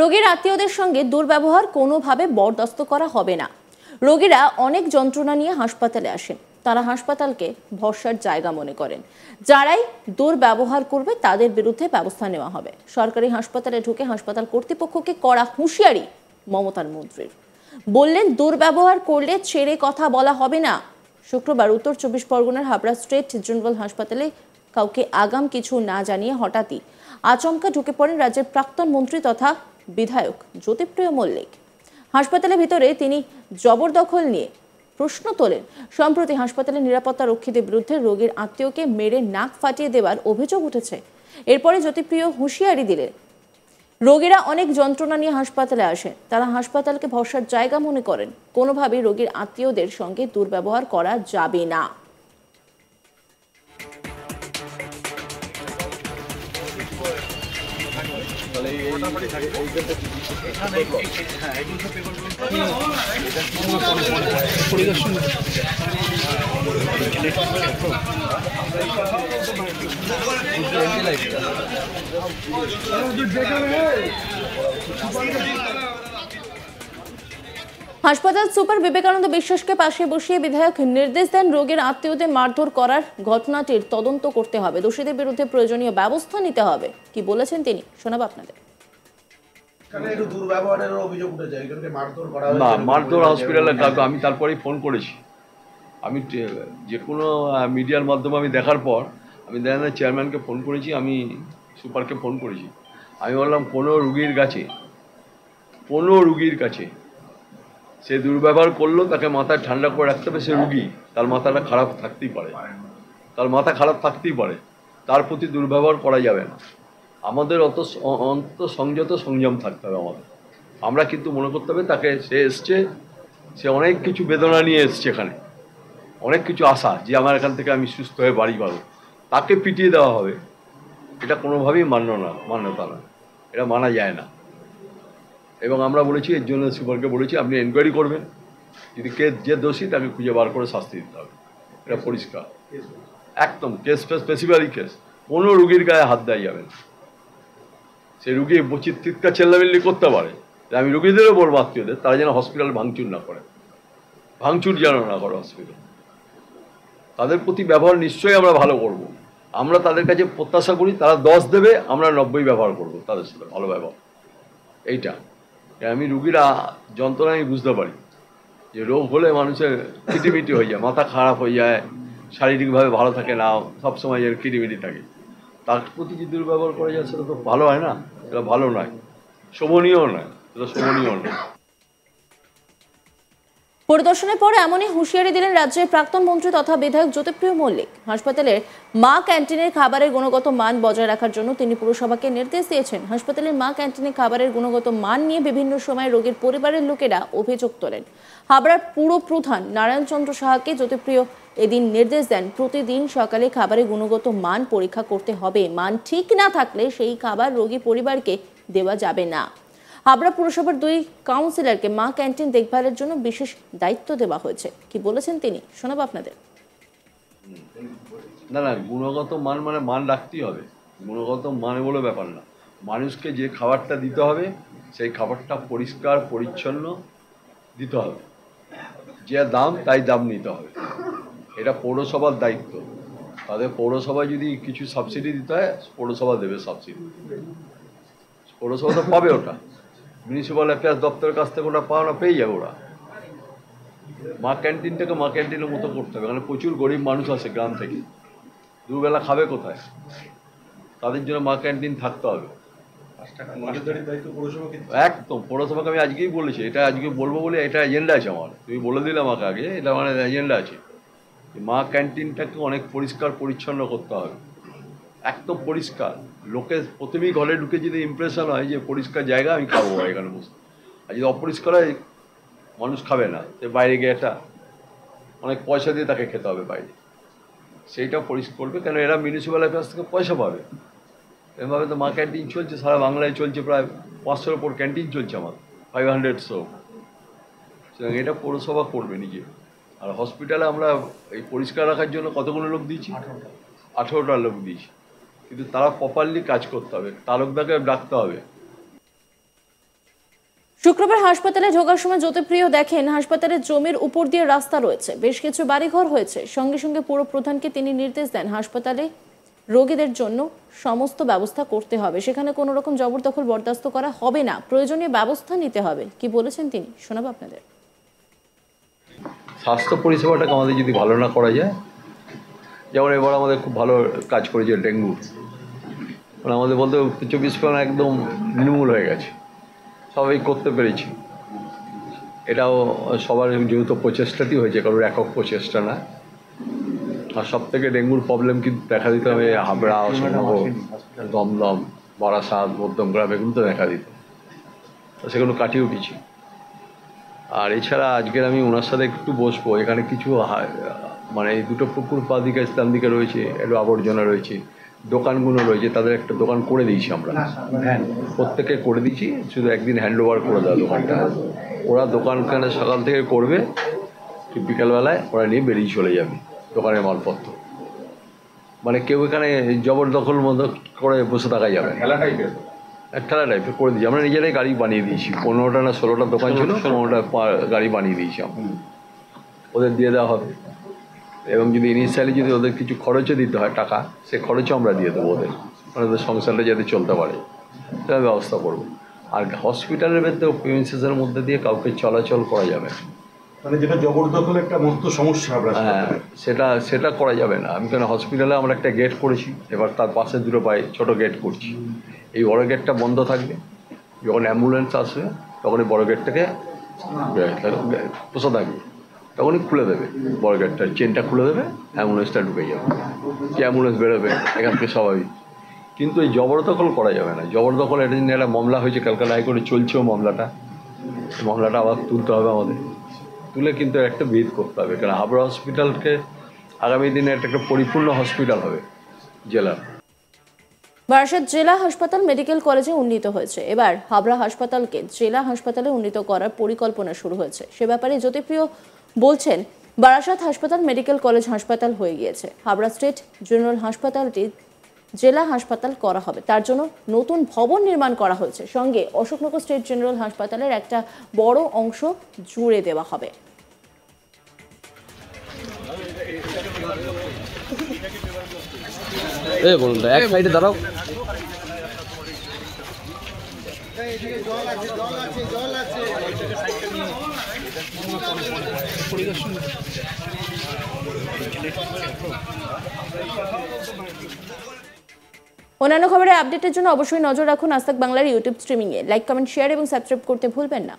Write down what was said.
রোগীর আত্মীয়দের সঙ্গে দুর্ব্যবহার কোনোভাবে বরদাস্ত করা হবে না। রোগীরা অনেক যন্ত্রণা নিয়ে হাসপাতালে আসেন, তারা হাসপাতালকে ভরসার জায়গা মনে করেন। যারাই দুর্ব্যবহার করবে তাদের বিরুদ্ধে ব্যবস্থা নেওয়া হবে। সরকারি হাসপাতালে ঢুকে হাসপাতাল কর্তৃপক্ষকে কড়া হুঁশিয়ারি মমতার মন্ত্রীর। বললেন, দুর্ব্যবহার করলে ছেড়ে কথা বলা হবে না। শুক্রবার উত্তর 24 পরগনার হাবড়া স্টেট জেনারেল হাসপাতালে কাউকে আগাম কিছু না জানিয়ে হঠাৎই আচমকা ঢুকে পড়েন রাজ্যের প্রাক্তন মন্ত্রী তথা বিধায়ক জ্যোতিপ্রিয় মল্লিক। হাসপাতালের ভিতরে তিনি জবরদখল নিয়ে প্রশ্ন তোলেন। সম্প্রতি হাসপাতালের নিরাপত্তা রক্ষীদের বিরুদ্ধে রোগীর আত্মীয়কে মেরে নাক ফাটিয়ে দেওয়ার অভিযোগ উঠেছে। এরপরে জ্যোতিপ্রিয় হুঁশিয়ারি দিলেন, রোগীরা অনেক যন্ত্রণা নিয়ে হাসপাতালে আসেন, তারা হাসপাতালকে ভরসার জায়গা মনে করেন। কোনোভাবেই রোগীর আত্মীয়দের সঙ্গে দুর্ব্যবহার করা যাবে না। হাসপাতাল সুপার বিবেকানন্দ বিশ্বাসকে পাশে বসিয়ে বিধায়ক নির্দেশ দেন, রোগীর আত্মীয়দের মারধর করার ঘটনাটির তদন্ত করতে হবে, দোষীদের বিরুদ্ধে প্রয়োজনীয় ব্যবস্থা নিতে হবে। কি বলেছেন তিনি, শোনাবো আপনাদের। মারধর হসপিটালে আমি তারপরেই ফোন করেছি। আমি যে কোনো মিডিয়ার মাধ্যমে আমি দেখার পর আমি দেখেন চেয়ারম্যানকে ফোন করেছি, আমি সুপারকে ফোন করেছি। আমি বললাম কোনো রুগীর কাছে সে দুর্ব্যবহার করলো, তাকে মাথায় ঠান্ডা করে রাখতে হবে। সে রুগী, তার মাথাটা খারাপ থাকতেই পারে, তার প্রতি দুর্ব্যবহার করা যাবে না। আমাদের অন্ত সংযত সংযম থাকতে হবে আমাদের। আমরা কিন্তু মনে করতে হবে তাকে, সে এসছে, সে অনেক কিছু বেদনা নিয়ে এসছে, এখানে অনেক কিছু আশা যে আমার এখান থেকে আমি সুস্থ হয়ে বাড়ি পাবো, তাকে পিটিয়ে দেওয়া হবে, এটা কোনোভাবেই মান্যতা না, এটা মানা যায় না। এবং আমরা বলেছি, এর জন্য সুপারকে বলেছি আপনি এনকোয়ারি করবেন, যদি যে দোষী তাকে খুঁজে বার করে শাস্তি দিতে হবে। এটা পরিষ্কার, একদম স্পেসিফিক কেস। কোনো রুগীর গায়ে হাত দেওয়া যাবে না। সে রুগী চিৎকার চেল্লামিল্লি করতে পারে, আমি রুগীদেরও বলবো আত্মীয়দের, তারা যেন হসপিটাল ভাঙচুর যেন না করে হসপিটাল। তাদের প্রতি ব্যবহার নিশ্চয়ই আমরা ভালো করব। আমরা তাদের কাছে প্রত্যাশা করি তারা 10 দেবে, আমরা 90 ব্যবহার করব তাদের সাথে, ভালো ব্যবহার। এইটা আমি রুগীরা যন্ত্রণা আমি বুঝতে পারি যে রোগ হলে মানুষের কিটিমিটি হয়ে যায়, মাথা খারাপ হয়ে যায়, শারীরিকভাবে ভালো থাকে না, সবসময় এর কিটিমিটি থাকে। তার প্রতি যে দুর্ব্যবহার করা যায় সেটা তো ভালো হয় না, এটা ভালো নয়, শোভনীয় নয়। পরিদর্শনের পরে এমনই হুঁশিয়ারি দিলেন রাজ্যের প্রাক্তন মন্ত্রী তথা বিধায়ক জ্যোতিপ্রিয় মল্লিক। হাসপাতালের মা ক্যান্টিনের খাবারের গুণগত মান বজায় রাখার জন্য তিনি পুরসভাকে নির্দেশ দিয়েছেন। হাসপাতালের মা ক্যান্টিনের খাবারের গুণগত মান নিয়ে বিভিন্ন সময় রোগীর পরিবারের লোকেরা অভিযোগ তোলেন। হাবড়ার পুর প্রধান নারায়ণ চন্দ্র সাহাকে জ্যোতিপ্রিয় এদিন নির্দেশ দেন, প্রতিদিন সকালে খাবারের গুণগত মান পরীক্ষা করতে হবে। মান ঠিক না থাকলে সেই খাবার রোগী পরিবারকে দেওয়া যাবে না। হাবড়া পুরসভার 2 কাউন্সিলরকে মা ক্যান্টিন দেখভালের জন্য বিশেষ দায়িত্ব দেওয়া হয়েছে। কি বলেছেন তিনি, শোনাবো আপনাদের। না, গুণগত মান মানে মান রাখতেই হবে, গুণগত মানে বলে ব্যাপার না। মানুষকে যে খাবারটা দিতে হবে সেই খাবারটা পরিষ্কার পরিচ্ছন্ন দিতে হবে, যে দাম তাই দাম নিতে হবে। এটা পৌরসভার দায়িত্ব। তাদের পৌরসভায় যদি কিছু সাবসিডি দিতে হয়, পৌরসভা দেবে সাবসিডি, পৌরসভা তো পাবে, ওটা মিউনিসিপ্যাল অ্যাফেয়ার্স দপ্তরের কাছ থেকে ওটা পেয়ে যাবে ওরা। মা ক্যান্টিনটাকে মা ক্যান্টিনের মতো করতে হবে, কারণ প্রচুর গরিব মানুষ আসে গ্রাম থেকে, দুবেলা খাবে কোথায়, তাদের জন্য মা ক্যান্টিন থাকতে হবে। একদম পৌরসভাকে আমি আজকেই বলেছি, এটা আজকে বলবো বলে এটা এজেন্ডা আছে আমার, তুমি বলে দিলে আমাকে আগে, এটা মানে এজেন্ডা আছে। মা ক্যান্টিনটাকে অনেক পরিষ্কার পরিচ্ছন্ন করতে হবে, একদম পরিষ্কার। লোকের প্রথমেই ঘরে ঢুকে যদি ইমপ্রেশন হয় যে পরিষ্কার জায়গা, আমি খাবো এখানে বসে, আর যদি অপরিষ্কার হয় মানুষ খাবে না, সে বাইরে গিয়ে একটা অনেক পয়সা দিয়ে তাকে খেতে হবে বাইরে, সেইটা পরিষ্কার করবে, কেন এরা মিউনিসিপ্যাল অ্যাফেয়ার্স থেকে পয়সা পাবে। এভাবে তো মা ক্যান্টিন চলছে, সারা বাংলায় চলছে, প্রায় 500-এর উপর ক্যান্টিন চলছে আমার, 500 সুতরাং এটা পৌরসভা করবে নিজে। আর হসপিটালে আমরা এই পরিষ্কার রাখার জন্য কতগুলো লোক দিয়েছি, 18টা লোক দিয়েছি, কিন্তু তারা প্রপারলি কাজ করতে হবে, তালুকদারকে ডাকতে হবে। শুক্রবার হাসপাতালে ঢোকার সময় জ্যোতিপ্রিয় দেখেন হাসপাতালের জমির উপর দিয়ে রাস্তা রয়েছে, বেশ কিছু বাড়িঘর হয়েছে। সঙ্গে সঙ্গে পুরো প্রধানকে তিনি নির্দেশ দেন হাসপাতালে রোগীদের জন্য সমস্ত ব্যবস্থা করতে হবে, সেখানে কোনো রকম জবরদখল বরদাস্ত করা হবে না, প্রয়োজনীয় ব্যবস্থা নিতে হবে। কি বলেছেন তিনি শোনাবো আপনাদের। স্বাস্থ্য পরিষেবাটাকে আমাদের যদি ভালো না করা যায়, যেমন এবার আমাদের খুব ভালো কাজ করেছে ডেঙ্গু, মানে আমাদের বলতে 24 একদম নির্মূল হয়ে গেছে, সবাই করতে পেরেছি। এটাও সবার যেহেতু প্রচেষ্টাতেই হয়েছে, কারোর একক প্রচেষ্টা না। আর সব থেকে ডেঙ্গুর প্রবলেম কিন্তু দেখা দিত হবে হাবড়া, অশোকনগর, দমদম, বারাসাত, মধ্যমগ্রাম, এগুলো তো দেখা দিত, সেগুলো কাটিয়ে উঠেছি। আর এছাড়া আজকের আমি ওনার সাথে একটু বসবো। এখানে কিছু মানে এই দুটো পুকুর পা দিকে ইসলাম দিকে রয়েছে, একটু আবর্জনা রয়েছে, দোকানগুলো রয়েছে, তাদের একটা দোকান করে দিয়েছি আমরা, প্রত্যেকে করে দিয়েছি। শুধু একদিন হ্যান্ড ওভার করে দেওয়া দোকানটা, ওরা দোকানখানে সকাল থেকে করবে, বিকালবেলায় ওরা নিয়ে বেরিয়ে চলে যাবে দোকানের মালপত্র। মানে কেউ এখানে জবরদখল মতো করে বসে থাকা যাবে, খেলা টাইপের করে দিয়েছি আমরা। নিজেরাই গাড়ি বানিয়ে দিয়েছি, 15টা না 16টা দোকান ছিল, 15টা গাড়ি বানিয়ে দিয়েছি আমরা, ওদের দিয়ে দেওয়া হবে। এবং যদি ইনিশিয়ালি যদি ওদের কিছু খরচও দিতে হয় টাকা, সে খরচও আমরা দিয়ে দেবো ওদের, মানে ওদের সংসারটা যাতে চলতে পারে সেটা ব্যবস্থা করবো। আর হসপিটালের ভেতরে প্রিমিসেসের মধ্যে দিয়ে কাউকে চলাচল করা যাবে না, মানে যেটা জবরদখল একটা মস্ত সমস্যা। হ্যাঁ, সেটা করা যাবে না। আমি কেন হসপিটালে আমরা একটা গেট করেছি, এবার তার পাশে দুটো পায়ে ছোটো গেট করছি। এই বড় গেটটা বন্ধ থাকবে, যখন অ্যাম্বুলেন্স আসবে তখন এই বড় গেটটাকে বসে থাকবে, তখনই খুলে দেবে বড় গেটটা, চেনটা খুলে দেবে, অ্যাম্বুলেন্সটা ঢুকে যাবে, কি অ্যাম্বুলেন্স বেরোবে এখান থেকে স্বাভাবিক। কিন্তু এই জবরদখল করা যাবে না। জবরদখল এটা জন্য একটা মামলা হয়েছে ক্যালকাটা হাইকোর্টে, চলছেও মামলাটা আবার তুলতে হবে আমাদের, তুলে কিন্তু একটা ভিত করতে হবে। কারণ হাবড়া হসপিটালকে আগামী দিনে একটা পরিপূর্ণ হসপিটাল হবে জেলার। বারাসাত জেলা হাসপাতাল মেডিকেল কলেজে উন্নীত হয়েছে, এবার হাবড়া হাসপাতালকে জেলা হাসপাতালে উন্নীত করার পরিকল্পনা শুরু হয়েছে। সে ব্যাপারে জ্যোতিপ্রিয় বলছেন, বারাসাত হাসপাতাল মেডিকেল কলেজ হাসপাতাল হয়ে গিয়েছে, হাবড়া স্টেট জেনারেল হাসপাতালটি জেলা হাসপাতাল করা হবে, তার জন্য নতুন ভবন নির্মাণ করা হয়েছে। সঙ্গে অশোকনগর স্টেট জেনারেল হাসপাতালের একটা বড় অংশ জুড়ে দেওয়া হবে। এক সাইডে দাঁড়াও। অন্যান্য খবরের আপডেটের জন্য অবশ্যই নজর রাখুন আজ তাক বাংলার ইউটিউব স্ট্রিমিংয়ে। লাইক, কমেন্ট, শেয়ার এবং সাবস্ক্রাইব করতে ভুলবেন না।